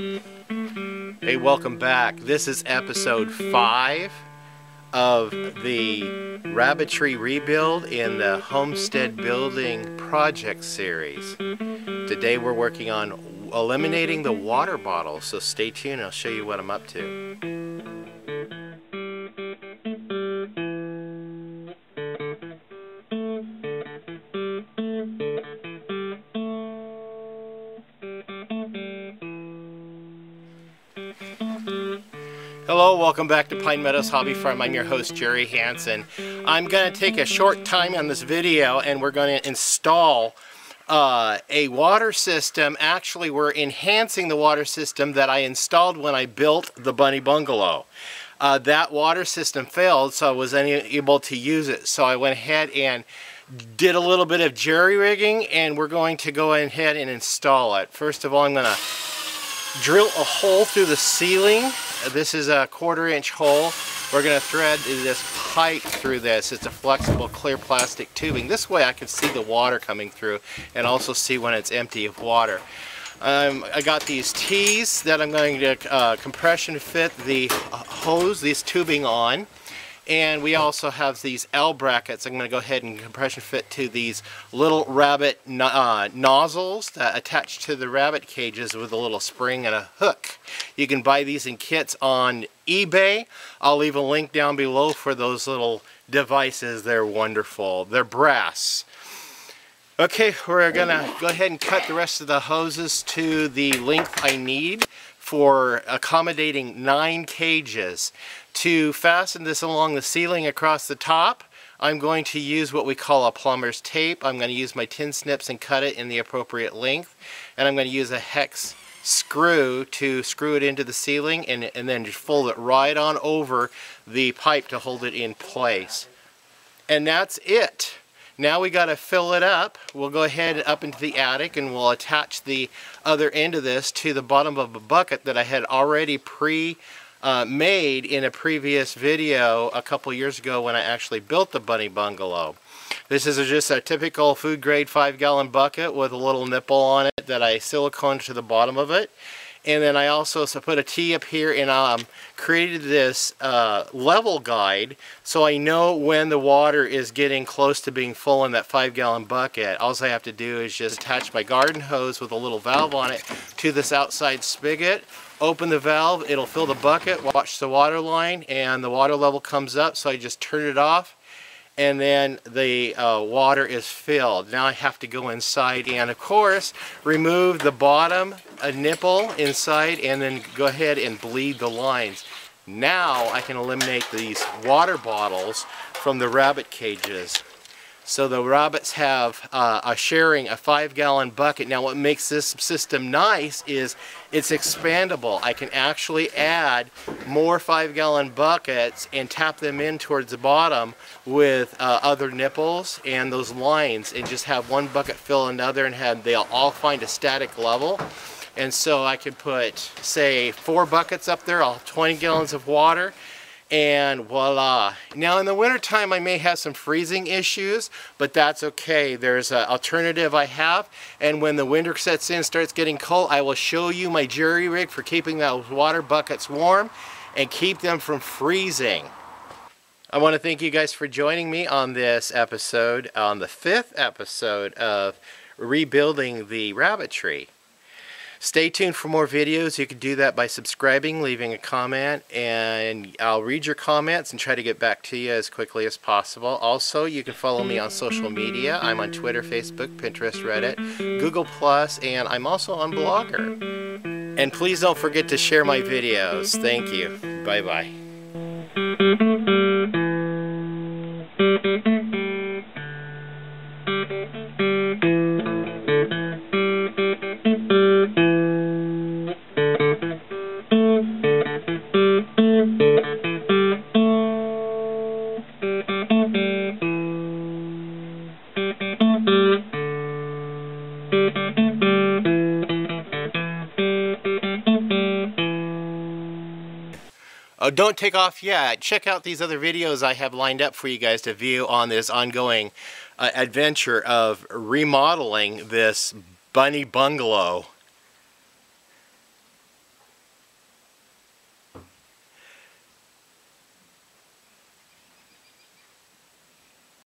Hey, welcome back. This is episode 5 of the Rabbitry Rebuild in the Homestead Building Project series. Today we're working on eliminating the water bottle, so stay tuned. I'll show you what I'm up to. Hello, welcome back to Pine Meadows Hobby Farm. I'm your host, Jerry Hanson. I'm going to take a short time on this video and we're going to install a water system. Actually, we're enhancing the water system that I installed when I built the bunny bungalow. That water system failed, so I was unable to use it. So I went ahead and did a little bit of jerry-rigging, and we're going to go ahead and install it. First of all, I'm going to drill a hole through the ceiling. This is a 1/4-inch hole. We're going to thread this pipe through this. It's a flexible clear plastic tubing. This way I can see the water coming through and also see when it's empty of water. I got these T's that I'm going to compression fit the hose, this tubing on. And we also have these L brackets. I'm going to go ahead and compression fit to these little rabbit nozzles that attach to the rabbit cages with a little spring and a hook. You can buy these in kits on eBay. I'll leave a link down below for those little devices. They're wonderful. They're brass. Okay, we're going to go ahead and cut the rest of the hoses to the length I need for accommodating 9 cages. To fasten this along the ceiling across the top, I'm going to use what we call a plumber's tape. I'm going to use my tin snips and cut it in the appropriate length. And I'm going to use a hex screw to screw it into the ceiling and then just fold it right on over the pipe to hold it in place. And that's it. Now we got to fill it up. We'll go ahead up into the attic and we'll attach the other end of this to the bottom of a bucket that I had already made in a previous video a couple years ago when I actually built the bunny bungalow. This is just a typical food grade 5-gallon bucket with a little nipple on it that I siliconed to the bottom of it. And then I also put a T up here and created this level guide so I know when the water is getting close to being full in that 5-gallon bucket. All I have to do is just attach my garden hose with a little valve on it to this outside spigot. Open the valve, it'll fill the bucket, watch the water line, and the water level comes up, so I just turn it off, and then the water is filled. Now I have to go inside and, of course, remove the bottom nipple inside and then go ahead and bleed the lines. Now I can eliminate these water bottles from the rabbit cages. So the rabbits have sharing a 5-gallon bucket. Now what makes this system nice is it's expandable. I can actually add more 5-gallon buckets and tap them in towards the bottom with other nipples and those lines and just have one bucket fill another and they'll all find a static level. And so I could put, say, 4 buckets up there, all 20 gallons of water. And voila. Now in the wintertime I may have some freezing issues, but that's okay. There's an alternative I have, and when the winter sets in, starts getting cold, I will show you my jerry rig for keeping those water buckets warm and keep them from freezing. I want to thank you guys for joining me on this episode, on the 5th episode of Rebuilding the Rabbitry. Stay tuned for more videos. You can do that by subscribing, leaving a comment, and I'll read your comments and try to get back to you as quickly as possible. Also, you can follow me on social media. I'm on Twitter, Facebook, Pinterest, Reddit, Google+, and I'm also on Blogger. And please don't forget to share my videos. Thank you. Bye-bye. Oh, don't take off yet. Check out these other videos I have lined up for you guys to view on this ongoing adventure of remodeling this bunny bungalow.